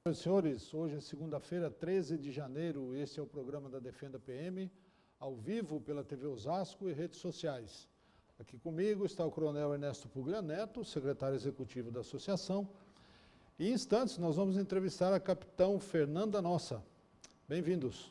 Senhoras e senhores, hoje é segunda-feira, 13 de janeiro, este é o programa da Defenda PM, ao vivo pela TV Osasco e redes sociais. Aqui comigo está o Coronel Ernesto Puglia Neto, secretário executivo da associação, e em instantes nós vamos entrevistar a capitão Fernanda Nossa. Bem-vindos.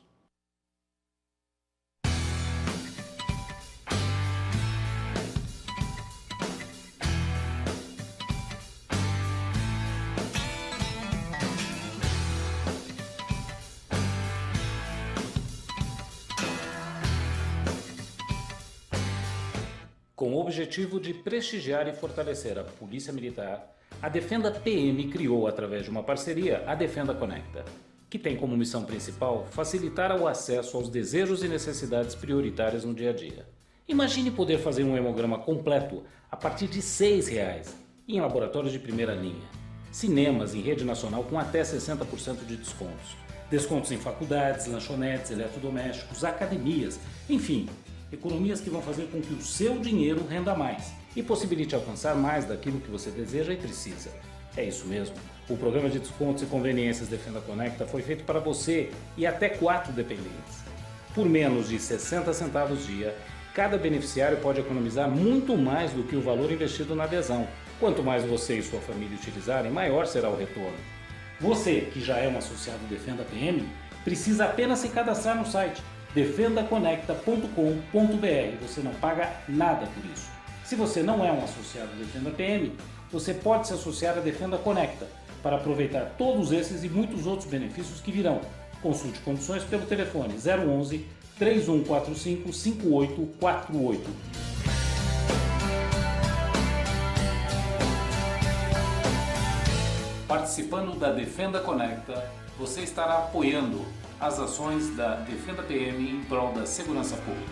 Com o objetivo de prestigiar e fortalecer a Polícia Militar, a Defenda PM criou, através de uma parceria, a Defenda Conecta, que tem como missão principal facilitar o acesso aos desejos e necessidades prioritárias no dia a dia. Imagine poder fazer um hemograma completo a partir de R$ 6,00 em laboratórios de primeira linha, cinemas em rede nacional com até 60% de descontos, descontos em faculdades, lanchonetes, eletrodomésticos, academias, enfim, economias que vão fazer com que o seu dinheiro renda mais e possibilite alcançar mais daquilo que você deseja e precisa. É isso mesmo. O programa de descontos e conveniências Defenda Conecta foi feito para você e até 4 dependentes. Por menos de 60 centavos dia, cada beneficiário pode economizar muito mais do que o valor investido na adesão. Quanto mais você e sua família utilizarem, maior será o retorno. Você, que já é um associado Defenda PM, precisa apenas se cadastrar no site defendaconecta.com.br. Você não paga nada por isso. Se você não é um associado Defenda PM, você pode se associar à Defenda Conecta para aproveitar todos esses e muitos outros benefícios que virão. Consulte condições pelo telefone 011 3145 5848. Participando da Defenda Conecta, você estará apoiando as ações da Defenda PM em prol da segurança pública.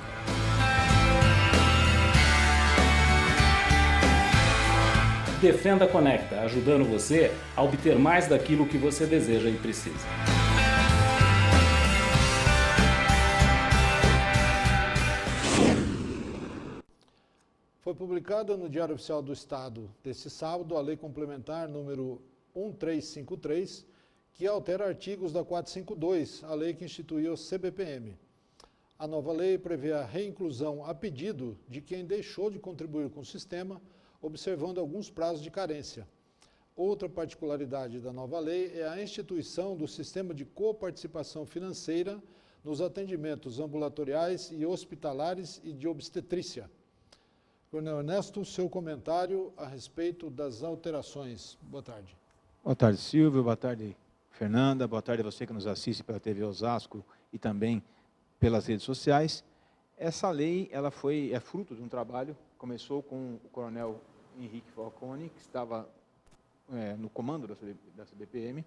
Defenda Conecta, ajudando você a obter mais daquilo que você deseja e precisa. Foi publicada no Diário Oficial do Estado deste sábado a Lei Complementar número 1353, que altera artigos da 452, a lei que instituiu o CBPM. A nova lei prevê a reinclusão a pedido de quem deixou de contribuir com o sistema, observando alguns prazos de carência. Outra particularidade da nova lei é a instituição do sistema de coparticipação financeira nos atendimentos ambulatoriais e hospitalares e de obstetrícia. Coronel Ernesto, seu comentário a respeito das alterações. Boa tarde. Boa tarde, Silvio. Boa tarde, Fernanda, boa tarde a você que nos assiste pela TV Osasco e também pelas redes sociais. Essa lei ela é fruto de um trabalho, começou com o coronel Henrique Falcone, que estava no comando da CBPM,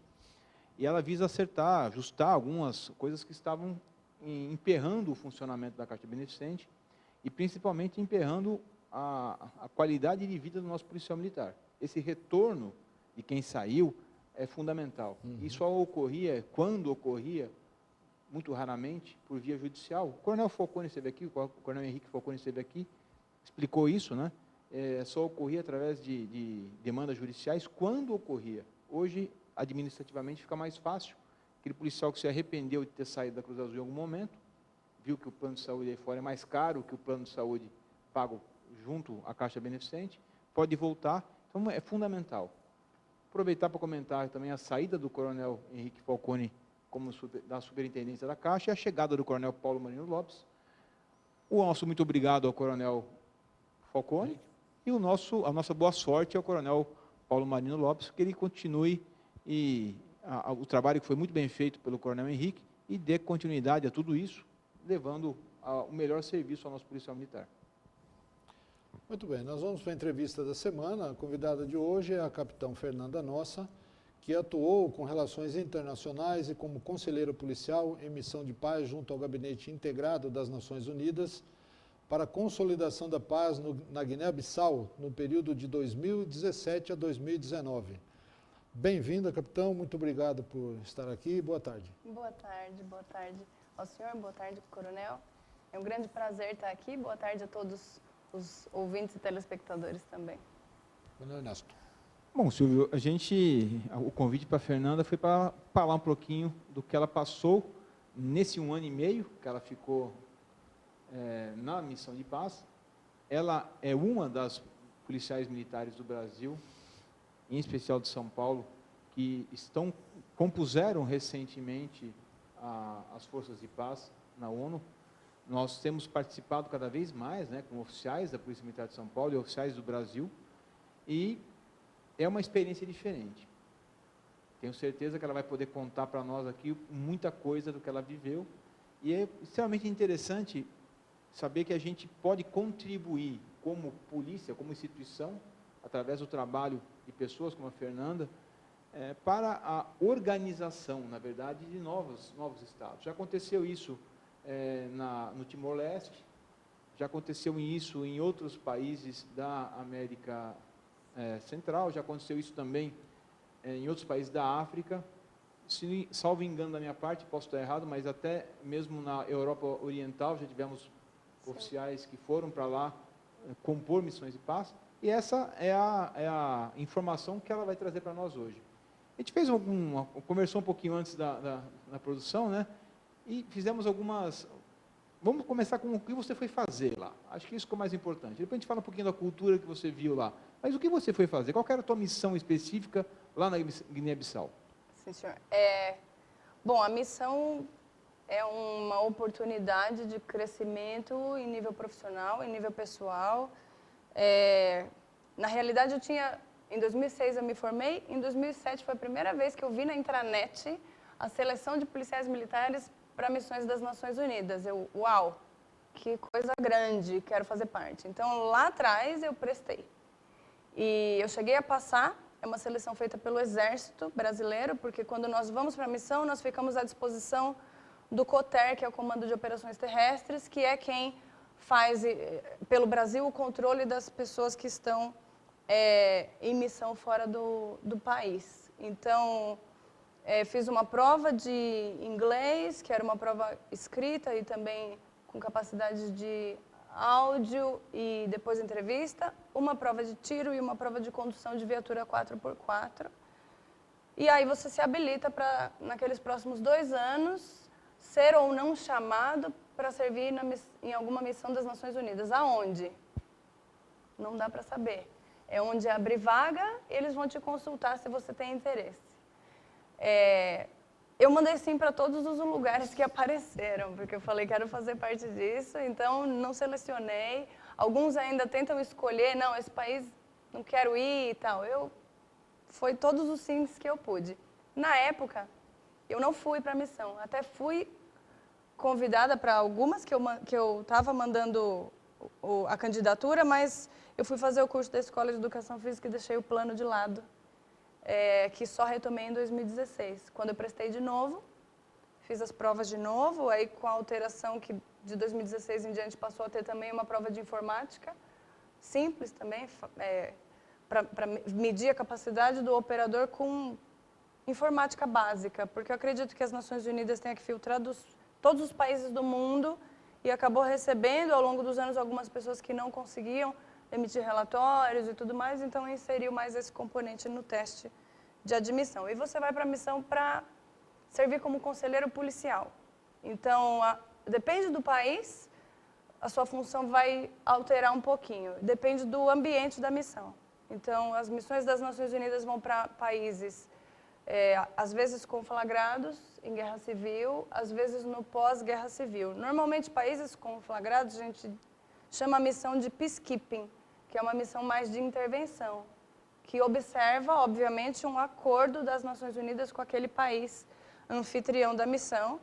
e ela visa acertar, ajustar algumas coisas que estavam emperrando o funcionamento da Caixa Beneficente e principalmente emperrando a qualidade de vida do nosso policial militar. Esse retorno de quem saiu é fundamental. E só ocorria, quando ocorria, muito raramente, por via judicial. O coronel Falcone esteve aqui, o coronel Henrique Falcone esteve aqui, explicou isso, né? Só ocorria através de demandas judiciais quando ocorria. Hoje, administrativamente, fica mais fácil. Aquele policial que se arrependeu de ter saído da Cruz Azul em algum momento, viu que o plano de saúde aí fora é mais caro que o plano de saúde pago junto à Caixa Beneficente, pode voltar. Então, é fundamental. Aproveitar para comentar também a saída do coronel Henrique Falcone da superintendência da Caixa e a chegada do coronel Paulo Marino Lopes. O nosso muito obrigado ao coronel Falcone e a nossa boa sorte ao coronel Paulo Marino Lopes, que ele continue o trabalho que foi muito bem feito pelo coronel Henrique e dê continuidade a tudo isso, levando o melhor serviço ao nosso policial militar. Muito bem, nós vamos para a entrevista da semana. A convidada de hoje é a capitão Fernanda Nossa, que atuou com relações internacionais e como conselheira policial em missão de paz junto ao Gabinete Integrado das Nações Unidas para a consolidação da paz na Guiné-Bissau no período de 2017 a 2019. Bem-vinda, capitão, muito obrigado por estar aqui. Boa tarde. Boa tarde ao senhor, boa tarde, coronel. É um grande prazer estar aqui. Boa tarde a todos os ouvintes e telespectadores também. Coronel Ernesto. Bom, Silvio, o convite para a Fernanda foi para falar um pouquinho do que ela passou nesse 1 ano e meio que ela ficou na missão de paz. Ela é uma das policiais militares do Brasil, em especial de São Paulo, que compuseram recentemente as forças de paz na ONU. Nós temos participado cada vez mais, com oficiais da Polícia Militar de São Paulo e oficiais do Brasil, e é uma experiência diferente. Tenho certeza que ela vai poder contar para nós aqui muita coisa do que ela viveu, e é extremamente interessante saber que a gente pode contribuir como polícia, como instituição, através do trabalho de pessoas como a Fernanda, para a organização, na verdade, de novos estados. Já aconteceu isso no Timor-Leste, já aconteceu isso em outros países da América Central, já aconteceu isso também em outros países da África. Se salvo engano da minha parte, posso estar errado, mas até mesmo na Europa Oriental já tivemos oficiais que foram para lá compor missões de paz, e essa é a informação que ela vai trazer para nós hoje. A gente conversou um pouquinho antes da produção, e fizemos algumas... Vamos começar com o que você foi fazer lá. Acho que isso ficou mais importante. Depois a gente fala um pouquinho da cultura que você viu lá. Mas o que você foi fazer? Qual era a tua missão específica lá na Guiné-Bissau? Sim, senhor. Bom, a missão é uma oportunidade de crescimento em nível profissional, em nível pessoal. Na realidade, em 2006 eu me formei, em 2007 foi a primeira vez que eu vi na intranet a seleção de policiais militares para missões das Nações Unidas. Uau, que coisa grande, quero fazer parte. Então, lá atrás eu prestei. E eu cheguei a passar, é uma seleção feita pelo Exército Brasileiro, porque quando nós vamos para a missão, nós ficamos à disposição do COTER, que é o Comando de Operações Terrestres, que é quem faz, pelo Brasil, o controle das pessoas que estão em missão fora do país. Então, fiz uma prova de inglês, que era uma prova escrita e também com capacidade de áudio e depois entrevista, uma prova de tiro e uma prova de condução de viatura 4x4. E aí você se habilita para, naqueles próximos 2 anos, ser ou não chamado para servir em alguma missão das Nações Unidas. Aonde? Não dá para saber. É onde abrir vaga, eles vão te consultar se você tem interesse. Eu mandei sim para todos os lugares que apareceram, porque eu falei, quero fazer parte disso, então não selecionei. Alguns ainda tentam escolher, não, esse país não quero ir e tal. Foi todos os sims que eu pude. Na época, eu não fui para a missão, até fui convidada para algumas que eu estava mandando a candidatura, mas eu fui fazer o curso da Escola de Educação Física e deixei o plano de lado. Que só retomei em 2016. Quando eu prestei de novo, fiz as provas de novo, aí com a alteração que de 2016 em diante passou a ter também uma prova de informática, simples também, para medir a capacidade do operador com informática básica, porque eu acredito que as Nações Unidas têm que filtrar todos os países do mundo e acabou recebendo ao longo dos anos algumas pessoas que não conseguiam emitir relatórios e tudo mais, então inseriu mais esse componente no teste de admissão. E você vai para a missão para servir como conselheiro policial. Então, depende do país, a sua função vai alterar um pouquinho, depende do ambiente da missão. Então, as missões das Nações Unidas vão para países, às vezes conflagrados em guerra civil, às vezes no pós-guerra civil. Normalmente, países conflagrados, a gente chama a missão de peacekeeping, que é uma missão mais de intervenção, que observa, obviamente, um acordo das Nações Unidas com aquele país anfitrião da missão.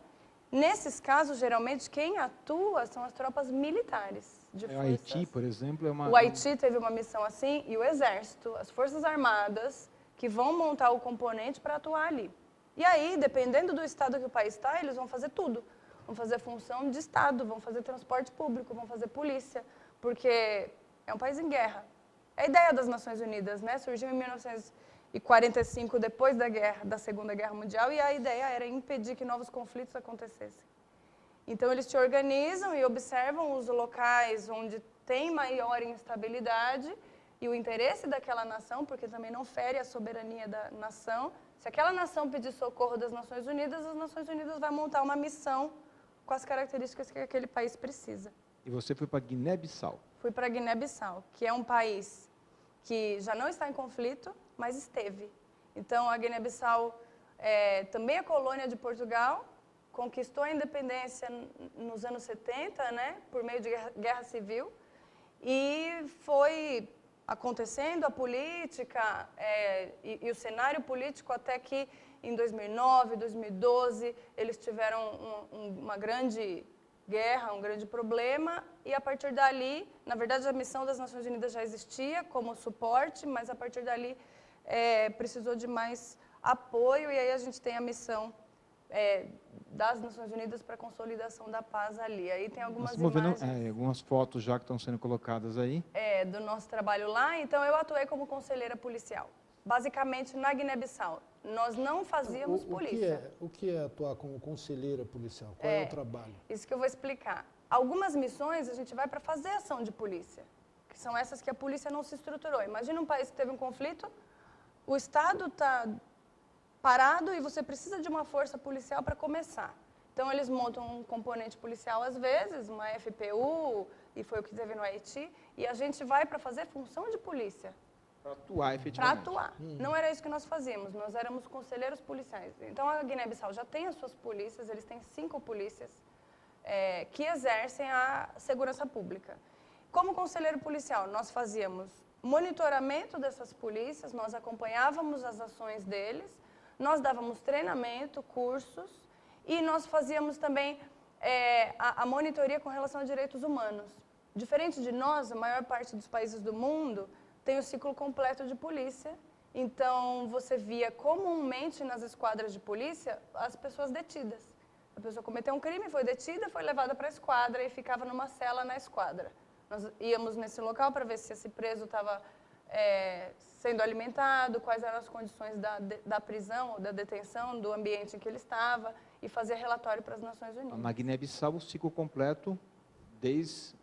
Nesses casos, geralmente, quem atua são as tropas militares de forças. O Haiti, por exemplo, é uma... O Haiti teve uma missão assim, e o Exército, as Forças Armadas, que vão montar o componente para atuar ali. E aí, dependendo do estado que o país está, eles vão fazer tudo. Vão fazer função de Estado, vão fazer transporte público, vão fazer polícia, porque é um país em guerra. É a ideia das Nações Unidas, surgiu em 1945, depois da Segunda Guerra Mundial, e a ideia era impedir que novos conflitos acontecessem. Então, eles te organizam e observam os locais onde tem maior instabilidade e o interesse daquela nação, porque também não fere a soberania da nação. Se aquela nação pedir socorro das Nações Unidas, as Nações Unidas vai montar uma missão com as características que aquele país precisa. E você foi para Guiné-Bissau. Fui para Guiné-Bissau, que é um país que já não está em conflito, mas esteve. Então, a Guiné-Bissau também é colônia de Portugal, conquistou a independência nos anos 70, né, por meio de guerra civil, e foi acontecendo a política e o cenário político até que em 2009, 2012, eles tiveram uma grande guerra, um grande problema, e a partir dali, na verdade a missão das Nações Unidas já existia como suporte, mas a partir dali precisou de mais apoio, e aí a gente tem a missão das Nações Unidas para a consolidação da paz ali. Aí tem algumas imagens. Algumas fotos já que estão sendo colocadas aí. Do nosso trabalho lá. Então, eu atuei como conselheira policial, basicamente na Guiné-Bissau. Nós não fazíamos polícia. O que é atuar como conselheira policial? Qual é o trabalho? Isso que eu vou explicar. Algumas missões a gente vai para fazer ação de polícia, que são essas que a polícia não se estruturou. Imagina um país que teve um conflito, o Estado está parado e você precisa de uma força policial para começar. Então, eles montam um componente policial às vezes, uma FPU, e foi o que teve no Haiti, e a gente vai para fazer função de polícia. Para atuar efetivamente. Para atuar. Não era isso que nós fazíamos, nós éramos conselheiros policiais. Então, a Guiné-Bissau já tem as suas polícias, eles têm 5 polícias que exercem a segurança pública. Como conselheiro policial, nós fazíamos monitoramento dessas polícias, nós acompanhávamos as ações deles, nós dávamos treinamento, cursos, e nós fazíamos também a monitoria com relação a direitos humanos. Diferente de nós, a maior parte dos países do mundo tem o ciclo completo de polícia, então você via comumente nas esquadras de polícia as pessoas detidas. A pessoa cometeu um crime, foi detida, foi levada para a esquadra e ficava numa cela na esquadra. Nós íamos nesse local para ver se esse preso estava sendo alimentado, quais eram as condições da prisão, ou da detenção, do ambiente em que ele estava, e fazer relatório para as Nações Unidas. Na Guiné-Bissau, o ciclo completo, desde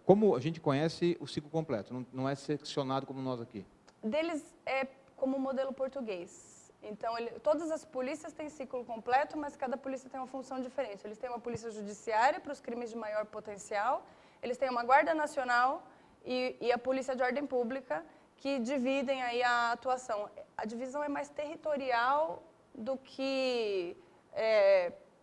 como a gente conhece o ciclo completo, não é seccionado como nós aqui. Deles é como modelo português. Então, todas as polícias têm ciclo completo, mas cada polícia tem uma função diferente. Eles têm uma polícia judiciária para os crimes de maior potencial, eles têm uma guarda nacional e a polícia de ordem pública, que dividem aí a atuação. A divisão é mais territorial do que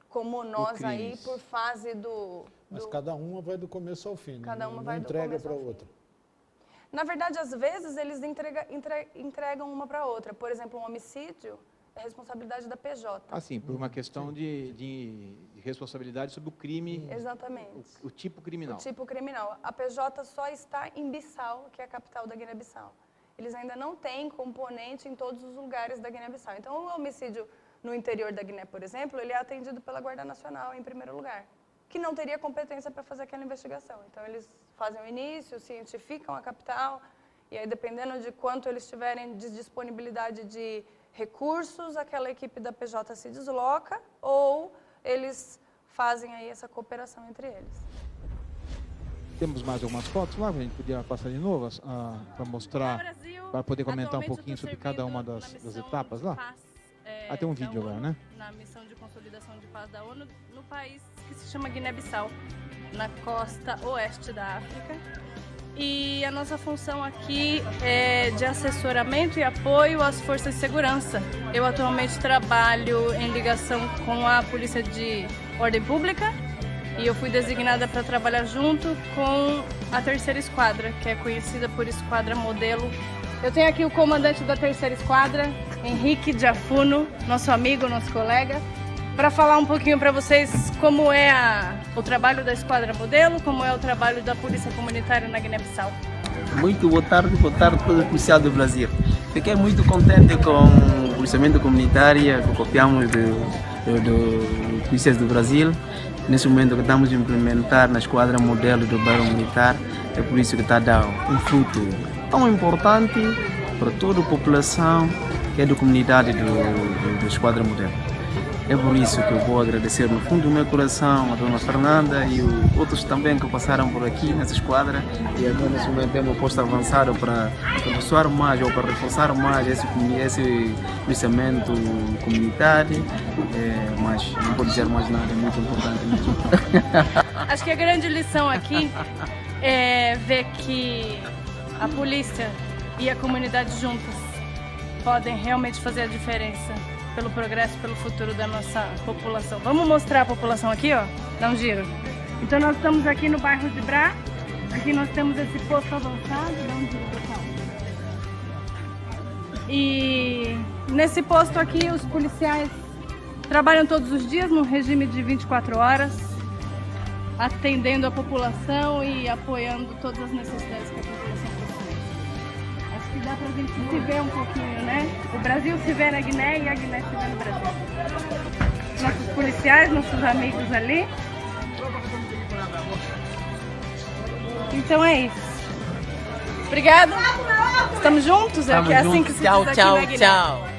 como nós aí por fase do... Mas cada uma vai do começo ao fim, cada uma não vai do entrega começo para ao fim. outra. Na verdade, às vezes, eles entregam uma para outra. Por exemplo, um homicídio é responsabilidade da PJ. Assim, por uma questão de responsabilidade sobre o crime. Exatamente. O tipo criminal. O tipo criminal. A PJ só está em Bissau, que é a capital da Guiné-Bissau. Eles ainda não têm componente em todos os lugares da Guiné-Bissau. Então, o homicídio no interior da Guiné, por exemplo, ele é atendido pela Guarda Nacional, em primeiro lugar, que não teria competência para fazer aquela investigação. Então, eles fazem o início, cientificam a capital, e aí, dependendo de quanto eles tiverem de disponibilidade de recursos, aquela equipe da PJ se desloca, ou eles fazem aí essa cooperação entre eles. Temos mais algumas fotos lá, a gente podia passar de novo para mostrar, para poder comentar um pouquinho sobre cada uma das etapas lá. Tem um vídeo agora, né? Na missão de consolidação de paz da ONU, no país que se chama Guiné-Bissau, na costa oeste da África. E a nossa função aqui é de assessoramento e apoio às forças de segurança. Eu atualmente trabalho em ligação com a Polícia de Ordem Pública e eu fui designada para trabalhar junto com a Terceira Esquadra, que é conhecida por Esquadra Modelo. Eu tenho aqui o comandante da Terceira Esquadra, Henrique Diafuno, nosso amigo, nosso colega, para falar um pouquinho para vocês como é o trabalho da Esquadra Modelo, como é o trabalho da Polícia Comunitária na Guiné-Bissau. Muito boa tarde todo o policial do Brasil. Fiquei muito contente com o policiamento comunitário que copiamos do polícias do Brasil. Nesse momento que estamos a implementar na Esquadra Modelo do bairro militar, é por isso que está a dar um fruto tão importante para toda a população que é da comunidade do Esquadra Modelo. É por isso que eu vou agradecer no fundo do meu coração a dona Fernanda e outros também que passaram por aqui nessa esquadra. E agora nesse momento temos posto avançado para abençoar mais ou para reforçar mais esse pensamento comunitário. Mas não vou dizer mais nada, é muito importante mesmo. Acho que a grande lição aqui é ver que a polícia e a comunidade juntas podem realmente fazer a diferença pelo progresso, pelo futuro da nossa população. Vamos mostrar a população aqui, ó. Dá um giro. Então nós estamos aqui no bairro de Brá. Aqui nós temos esse posto avançado. Dá um giro, pessoal. E nesse posto aqui os policiais trabalham todos os dias num regime de 24 horas, atendendo a população e apoiando todas as necessidades que a população precisa. Acho que dá pra gente se ver um pouquinho, né? O Brasil se vê na Guiné e a Guiné se vê no Brasil. Nossos policiais, nossos amigos ali. Então é isso. Obrigada. Estamos juntos? É que é assim que se diz aqui na Guiné. Tchau.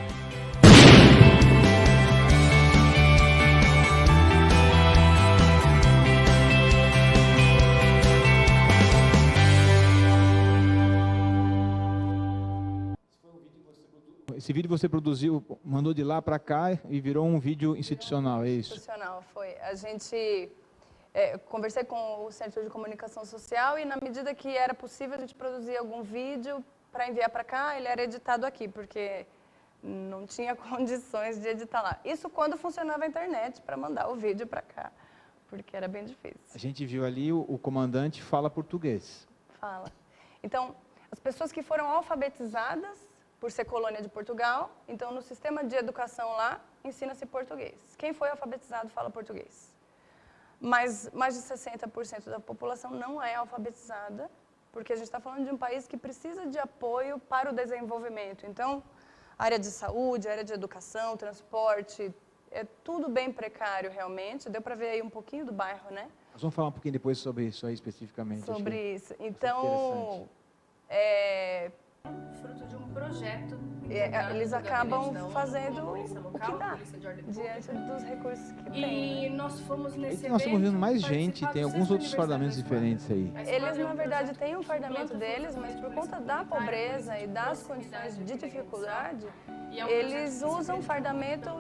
Esse vídeo você produziu, mandou de lá para cá e virou um vídeo institucional, é isso? Institucional, foi. A gente conversei com o Centro de Comunicação Social e na medida que era possível a gente produzir algum vídeo para enviar para cá, ele era editado aqui, porque não tinha condições de editar lá. Isso quando funcionava a internet para mandar o vídeo para cá, porque era bem difícil. A gente viu ali o comandante fala português. Fala. Então, as pessoas que foram alfabetizadas por ser colônia de Portugal, então no sistema de educação lá ensina-se português. Quem foi alfabetizado fala português. Mas mais de 60% da população não é alfabetizada, porque a gente está falando de um país que precisa de apoio para o desenvolvimento. Então, área de saúde, área de educação, transporte, é tudo bem precário realmente. Deu para ver aí um pouquinho do bairro, né? Nós vamos falar um pouquinho depois sobre isso aí especificamente. Sobre isso. Então, Fruto de um projeto. Eles acabam fazendo o que dá, diante dos recursos que tem. E nós fomos nesse evento. Nós estamos vendo mais gente, tem alguns outros fardamentos diferentes aí. Eles, na verdade, têm um fardamento deles, mas por conta da pobreza e das condições de dificuldade, eles usam fardamento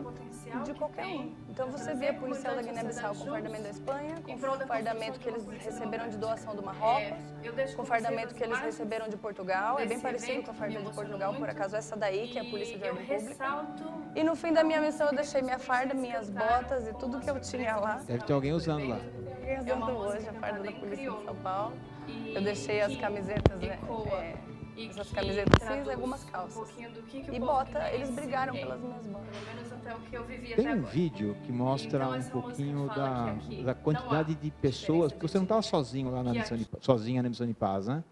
de qualquer um. Então você vê a policial da Guiné-Bissau com o fardamento da Espanha, com o fardamento que eles receberam de doação do Marrocos, com o fardamento que eles receberam de Portugal, é bem parecido com a fardamento de Portugal, por acaso essa daí, que é a Polícia de Ordem Pública. E no fim da minha missão eu deixei minha farda, minhas botas e tudo que eu tinha lá. Deve ter alguém usando lá. Eu usando hoje a farda da Polícia de São Paulo. Eu deixei as camisetas, né? Essas camisetas cinza e algumas calças. E bota, eles brigaram pelas minhas botas. Tem um vídeo que mostra um pouquinho da quantidade de pessoas, porque você não estava sozinho lá na missão sozinha na missão de paz, né?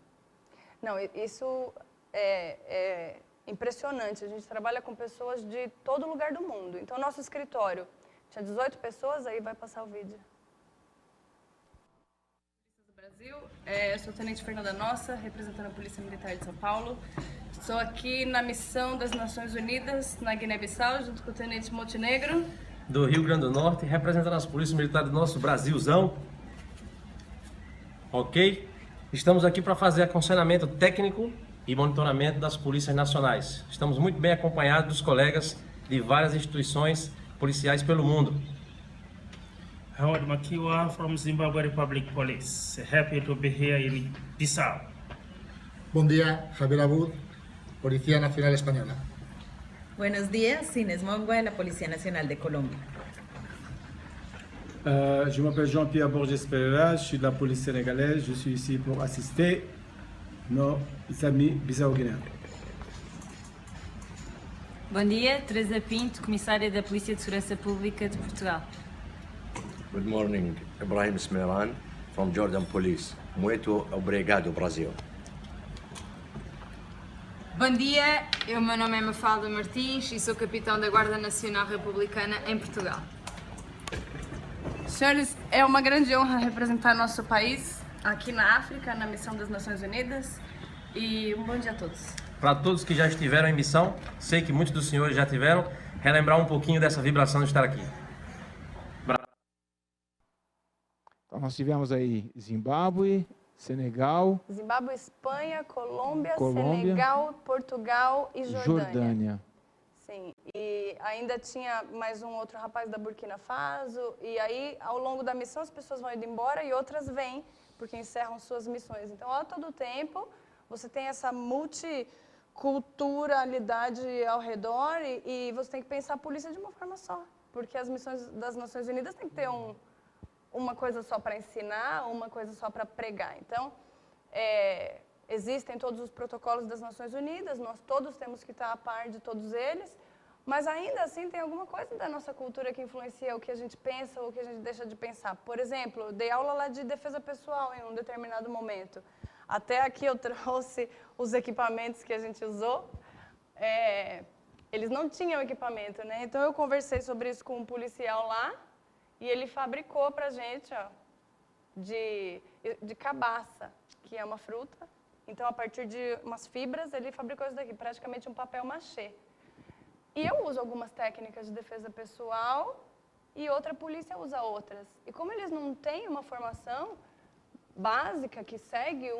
Não, isso é impressionante. A gente trabalha com pessoas de todo lugar do mundo. Então, nosso escritório tinha 18 pessoas, aí vai passar o vídeo. Brasil, sou Tenente Fernanda Nossa, representando a Polícia Militar de São Paulo. Estou aqui na missão das Nações Unidas, na Guiné-Bissau, junto com o Tenente Montenegro. Do Rio Grande do Norte, representando as polícias militares do nosso Brasilzão. Ok? Estamos aqui para fazer aconselhamento técnico e monitoramento das polícias nacionais. Estamos muito bem acompanhados dos colegas de várias instituições policiais pelo mundo. Howard Makiwa from Zimbabwe Republic Police. Happy to be here in Bissau. Bom dia, Javier Abud, Policía Nacional Española. Buenos días, Inés Mongua, de la Policía Nacional de Colombia. Je m'appelle Jean-Pierre Borges Pereira, je suis de la police sénégalaise. Je suis ici pour assister nos amis bissau-guinéens. Bom dia, Teresa Pinto, comissária da Polícia de Segurança Pública de Portugal. Good morning, Ibrahim Smeran from Jordan Police. Muito obrigado, Brasil. Bom dia, meu nome é Mafalda Martins e sou capitão da Guarda Nacional Republicana em Portugal. Senhores, é uma grande honra representar nosso país aqui na África, na missão das Nações Unidas. E um bom dia a todos. Para todos que já estiveram em missão, sei que muitos dos senhores já tiveram, relembrar um pouquinho dessa vibração de estar aqui. nós tivemos aí Zimbábue, Senegal, Zimbábue, Espanha, Colômbia, Colômbia, Senegal, Portugal e Jordânia. Sim, e ainda tinha mais um outro rapaz da Burkina Faso, e aí, ao longo da missão, as pessoas vão indo embora e outras vêm, porque encerram suas missões. Então, a todo tempo, você tem essa multiculturalidade ao redor e você tem que pensar a polícia de uma forma só, porque as missões das Nações Unidas têm que ter uma coisa só para ensinar, uma coisa só para pregar. Então, existem todos os protocolos das Nações Unidas, nós todos temos que estar a par de todos eles, mas ainda assim tem alguma coisa da nossa cultura que influencia o que a gente pensa ou o que a gente deixa de pensar. Por exemplo, eu dei aula lá de defesa pessoal em um determinado momento. Até aqui eu trouxe os equipamentos que a gente usou. Eles não tinham equipamento, né? Então eu conversei sobre isso com um policial lá e ele fabricou pra gente, ó, de cabaça, que é uma fruta. Então, a partir de umas fibras, ele fabricou isso daqui, praticamente um papel machê. E eu uso algumas técnicas de defesa pessoal e outra polícia usa outras. E como eles não têm uma formação básica que segue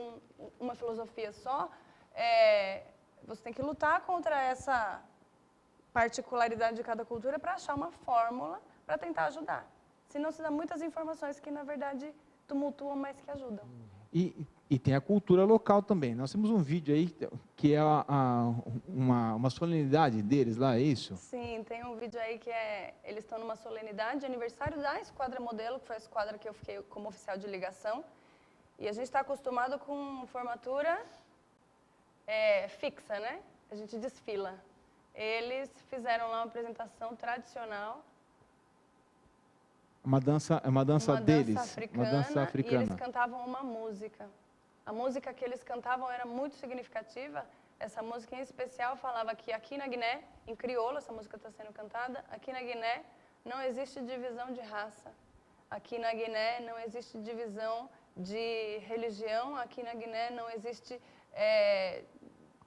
uma filosofia só, você tem que lutar contra essa particularidade de cada cultura para achar uma fórmula para tentar ajudar. Senão se dá muitas informações que, na verdade, tumultuam mais que ajudam. E tem a cultura local também. Nós temos um vídeo aí que é uma solenidade deles lá, é isso? Sim, tem um vídeo aí que eles estão numa solenidade de aniversário da Esquadra Modelo, que foi a esquadra que eu fiquei como oficial de ligação. E a gente está acostumado com formatura fixa, né? A gente desfila. Eles fizeram lá uma apresentação tradicional. Uma dança deles, africana, uma dança africana. E eles cantavam uma música. A música que eles cantavam era muito significativa. Essa música em especial falava que aqui na Guiné, em crioulo, essa música está sendo cantada, aqui na Guiné não existe divisão de raça. Aqui na Guiné não existe divisão de religião. Aqui na Guiné não existe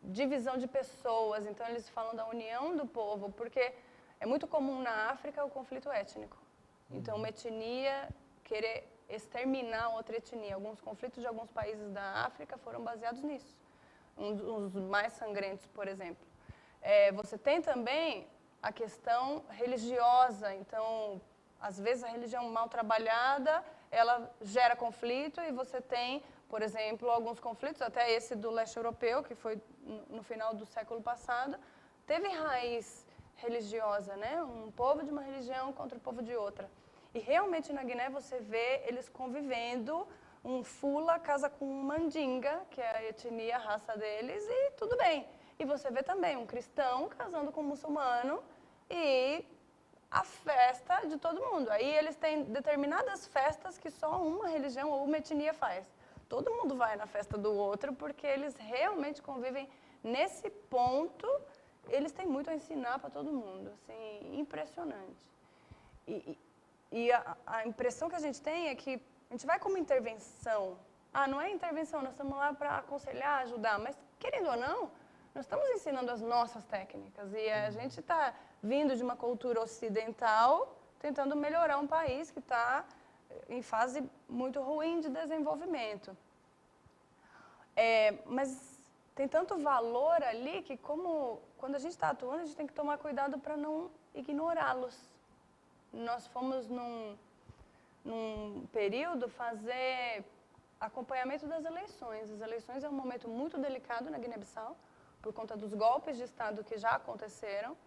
divisão de pessoas. Então eles falam da união do povo, porque é muito comum na África o conflito étnico. Então, uma etnia querer exterminar outra etnia. Alguns conflitos de alguns países da África foram baseados nisso. Um dos mais sangrentos, por exemplo. Você tem também a questão religiosa. Então, às vezes, a religião mal trabalhada, ela gera conflito e você tem, por exemplo, alguns conflitos, até esse do leste europeu, que foi no final do século passado, teve raiz religiosa, né? Um povo de uma religião contra o povo de outra. E realmente na Guiné você vê eles convivendo, um Fula casa com um Mandinga, que é a etnia, a raça deles, e tudo bem. E você vê também um cristão casando com um muçulmano e a festa de todo mundo. Aí eles têm determinadas festas que só uma religião ou uma etnia faz. Todo mundo vai na festa do outro porque eles realmente convivem nesse ponto. Eles têm muito a ensinar para todo mundo, assim, impressionante. E a impressão que a gente tem é que a gente vai como intervenção. Não é intervenção, nós estamos lá para aconselhar, ajudar, mas querendo ou não, nós estamos ensinando as nossas técnicas e a gente está vindo de uma cultura ocidental tentando melhorar um país que está em fase muito ruim de desenvolvimento. Mas tem tanto valor ali que quando a gente está atuando, a gente tem que tomar cuidado para não ignorá-los. Nós fomos num período fazer acompanhamento das eleições. As eleições é um momento muito delicado na Guiné-Bissau, por conta dos golpes de Estado que já aconteceram.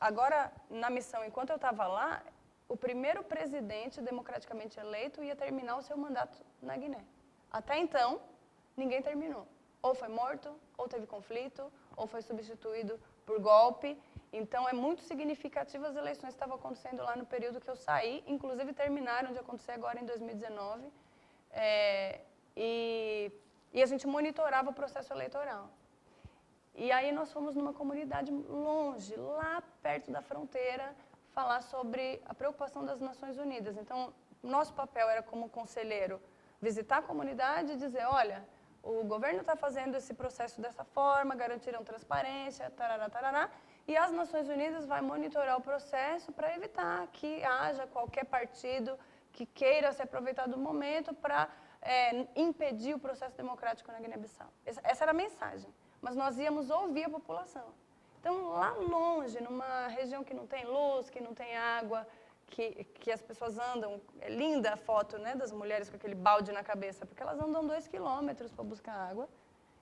Agora, na missão, enquanto eu estava lá, o primeiro presidente democraticamente eleito ia terminar o seu mandato na Guiné. Até então, ninguém terminou. Ou foi morto, ou teve conflito, ou foi substituído por golpe. Então, é muito significativo as eleições que estavam acontecendo lá no período que eu saí, inclusive terminaram de acontecer agora em 2019. E a gente monitorava o processo eleitoral. E aí nós fomos numa comunidade longe, lá perto da fronteira, falar sobre a preocupação das Nações Unidas. Então, nosso papel era como conselheiro visitar a comunidade e dizer, olha, o governo está fazendo esse processo dessa forma, garantiram transparência, tarará, tarará, e as Nações Unidas vai monitorar o processo para evitar que haja qualquer partido que queira se aproveitar do momento para impedir o processo democrático na Guiné-Bissau. Essa era a mensagem. Mas nós íamos ouvir a população. Então, lá longe, numa região que não tem luz, que não tem água, que as pessoas andam... É linda a foto, né, das mulheres com aquele balde na cabeça, porque elas andam 2 quilômetros para buscar água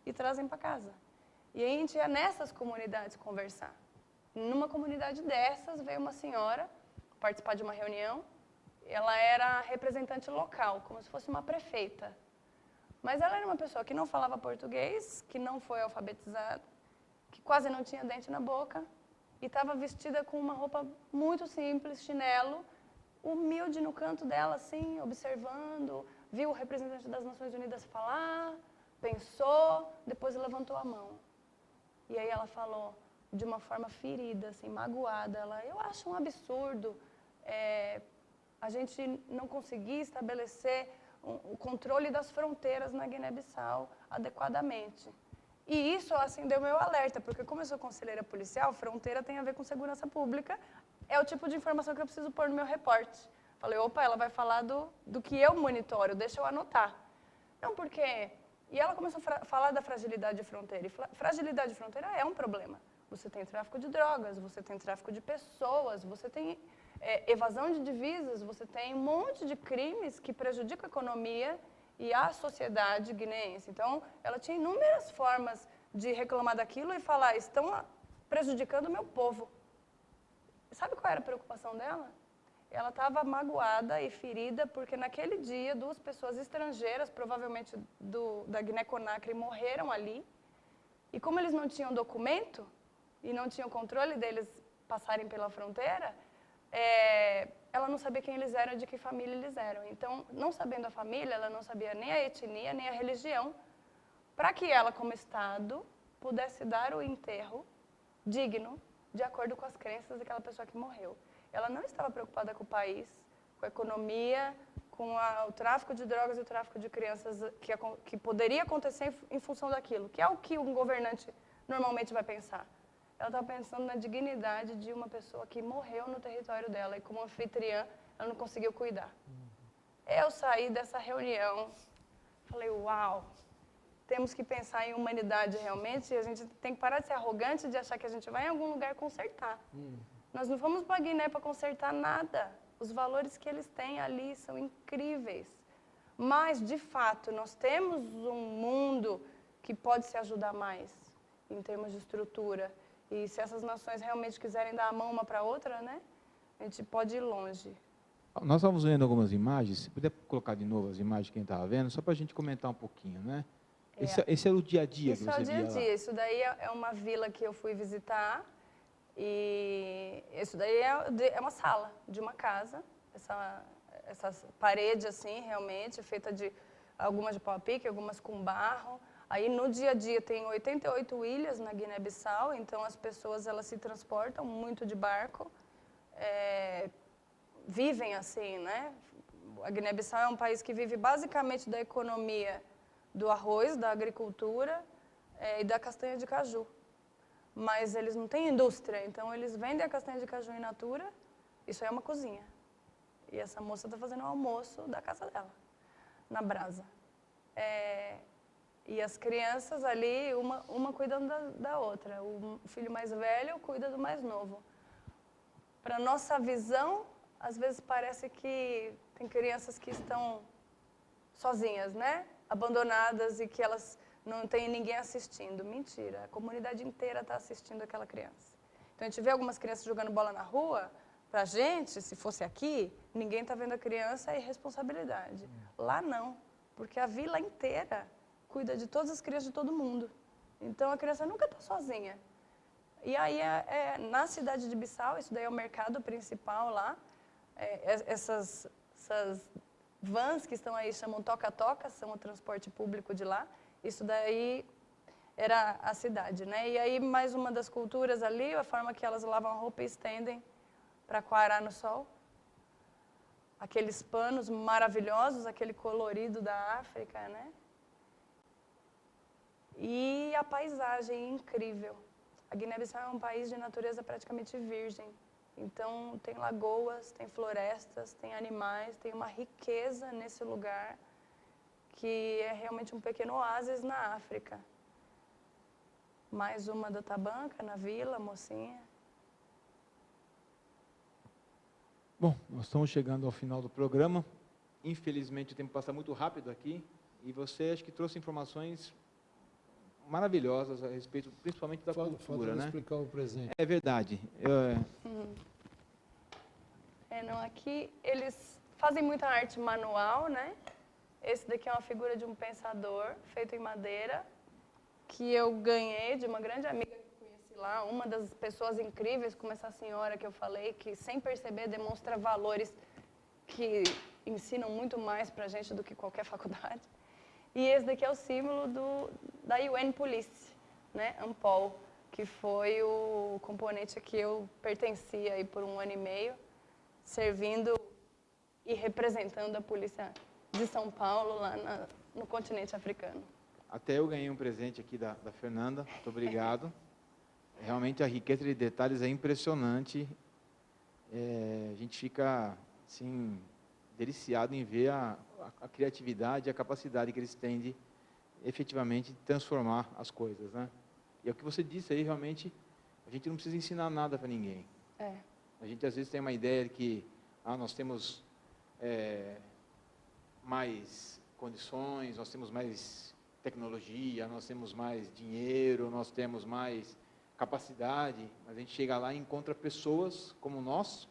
e trazem para casa. E aí a gente ia nessas comunidades conversar. Numa comunidade dessas, veio uma senhora participar de uma reunião. Ela era representante local, como se fosse uma prefeita. Mas ela era uma pessoa que não falava português, que não foi alfabetizada, que quase não tinha dente na boca, e estava vestida com uma roupa muito simples, chinelo, humilde no canto dela, assim, observando, viu o representante das Nações Unidas falar, pensou, depois levantou a mão. E aí ela falou, de uma forma ferida, assim, magoada, eu acho um absurdo a gente não conseguir estabelecer o controle das fronteiras na Guiné-Bissau adequadamente. E isso acendeu meu alerta, porque como eu sou conselheira policial, fronteira tem a ver com segurança pública, é o tipo de informação que eu preciso pôr no meu reporte. Falei, opa, ela vai falar do que eu monitoro, deixa eu anotar. Não, porque... E ela começou a falar da fragilidade de fronteira. E fragilidade de fronteira é um problema. Você tem tráfico de drogas, você tem tráfico de pessoas, você tem evasão de divisas, você tem um monte de crimes que prejudicam a economia e a sociedade guineense. Então, ela tinha inúmeras formas de reclamar daquilo e falar, estão prejudicando o meu povo. Sabe qual era a preocupação dela? Ela estava magoada e ferida porque naquele dia 2 pessoas estrangeiras, provavelmente da Guiné-Conakry, morreram ali. E como eles não tinham documento e não tinham controle deles passarem pela fronteira, ela não sabia quem eles eram e de que família eles eram. Então, não sabendo a família, ela não sabia nem a etnia, nem a religião, para que ela, como Estado, pudesse dar o enterro digno, de acordo com as crenças daquela pessoa que morreu. Ela não estava preocupada com o país, com a economia, com o tráfico de drogas e o tráfico de crianças que poderia acontecer em função daquilo, que é o que um governante normalmente vai pensar. Ela estava pensando na dignidade de uma pessoa que morreu no território dela e como anfitriã, ela não conseguiu cuidar. Eu saí dessa reunião, falei, uau, temos que pensar em humanidade realmente e a gente tem que parar de ser arrogante de achar que a gente vai em algum lugar consertar. Nós não fomos para a Guiné para consertar nada. Os valores que eles têm ali são incríveis. Mas, de fato, nós temos um mundo que pode se ajudar mais em termos de estrutura. E se essas nações realmente quiserem dar a mão uma para a outra, né, a gente pode ir longe. Nós estávamos vendo algumas imagens, se puder colocar de novo as imagens que a gente estava vendo, só para a gente comentar um pouquinho, né? Esse é o dia a dia que você via lá? Isso é o dia a dia. Isso daí é uma vila que eu fui visitar. E isso daí é uma sala de uma casa, essa parede assim, realmente, feita de algumas de pau a pique, algumas com barro. Aí no dia a dia tem 88 ilhas na Guiné-Bissau, então as pessoas elas se transportam muito de barco, vivem assim, né? A Guiné-Bissau é um país que vive basicamente da economia do arroz, da agricultura e da castanha de caju. Mas eles não têm indústria, então eles vendem a castanha de caju in natura, isso aí é uma cozinha. E essa moça está fazendo o almoço da casa dela, na brasa. E as crianças ali, uma cuidando da outra. O filho mais velho cuida do mais novo. Para nossa visão, às vezes parece que tem crianças que estão sozinhas, né? Abandonadas e que elas não tem ninguém assistindo. Mentira, a comunidade inteira está assistindo aquela criança. Então, a gente vê algumas crianças jogando bola na rua, para a gente, se fosse aqui, ninguém está vendo a criança, é irresponsabilidade. Lá não, porque a vila inteira cuida de todas as crianças de todo mundo. Então, a criança nunca está sozinha. E aí, na cidade de Bissau, isso daí é o mercado principal lá, essas vans que estão aí chamam toca-toca, são o transporte público de lá. Isso daí era a cidade, né? E aí, mais uma das culturas ali, a forma que elas lavam a roupa e estendem para coarar no sol. Aqueles panos maravilhosos, aquele colorido da África, né? E a paisagem incrível. A Guiné-Bissau é um país de natureza praticamente virgem. Então, tem lagoas, tem florestas, tem animais, tem uma riqueza nesse lugar que é realmente um pequeno oásis na África. Mais uma da Tabanca, na vila, mocinha. Bom, nós estamos chegando ao final do programa. Infelizmente, o tempo passa muito rápido aqui. E você, acho que trouxe informações maravilhosas a respeito, principalmente da cultura, né? Explicar o presente. É verdade. Não, aqui eles fazem muita arte manual, né? Esse daqui é uma figura de um pensador, feito em madeira, que eu ganhei de uma grande amiga que eu conheci lá, uma das pessoas incríveis, como essa senhora que eu falei, que sem perceber demonstra valores que ensinam muito mais pra gente do que qualquer faculdade. E esse daqui é o símbolo da UN Police, né? ANPOL, que foi o componente a que eu pertencia aí por 1 ano e meio, servindo e representando a polícia de São Paulo lá no continente africano. Até eu ganhei um presente aqui da Fernanda, muito obrigado. Realmente a riqueza de detalhes é impressionante. A gente fica assim, deliciado em ver a criatividade e a capacidade que eles têm de efetivamente transformar as coisas, né? E é o que você disse aí, realmente, a gente não precisa ensinar nada para ninguém. A gente às vezes tem uma ideia de que nós temos mais condições, nós temos mais tecnologia, nós temos mais dinheiro, nós temos mais capacidade, mas a gente chega lá e encontra pessoas como nós.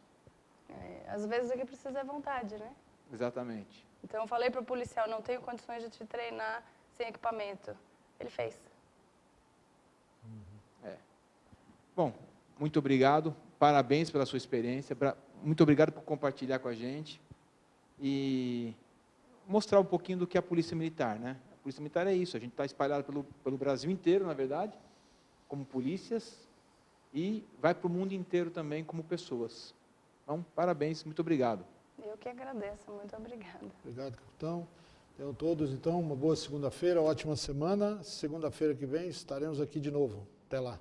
Às vezes o que precisa é vontade, né? Exatamente. Então eu falei para o policial, não tenho condições de te treinar sem equipamento. Ele fez. Bom, muito obrigado, parabéns pela sua experiência, muito obrigado por compartilhar com a gente e mostrar um pouquinho do que é a Polícia Militar, né? A Polícia Militar é isso, a gente está espalhado pelo Brasil inteiro, na verdade, como polícias, e vai para o mundo inteiro também como pessoas. Então, parabéns, muito obrigado. Eu que agradeço, muito obrigada. Obrigado, capitão. Tenham todos, então, uma boa segunda-feira, ótima semana. Segunda-feira que vem estaremos aqui de novo. Até lá.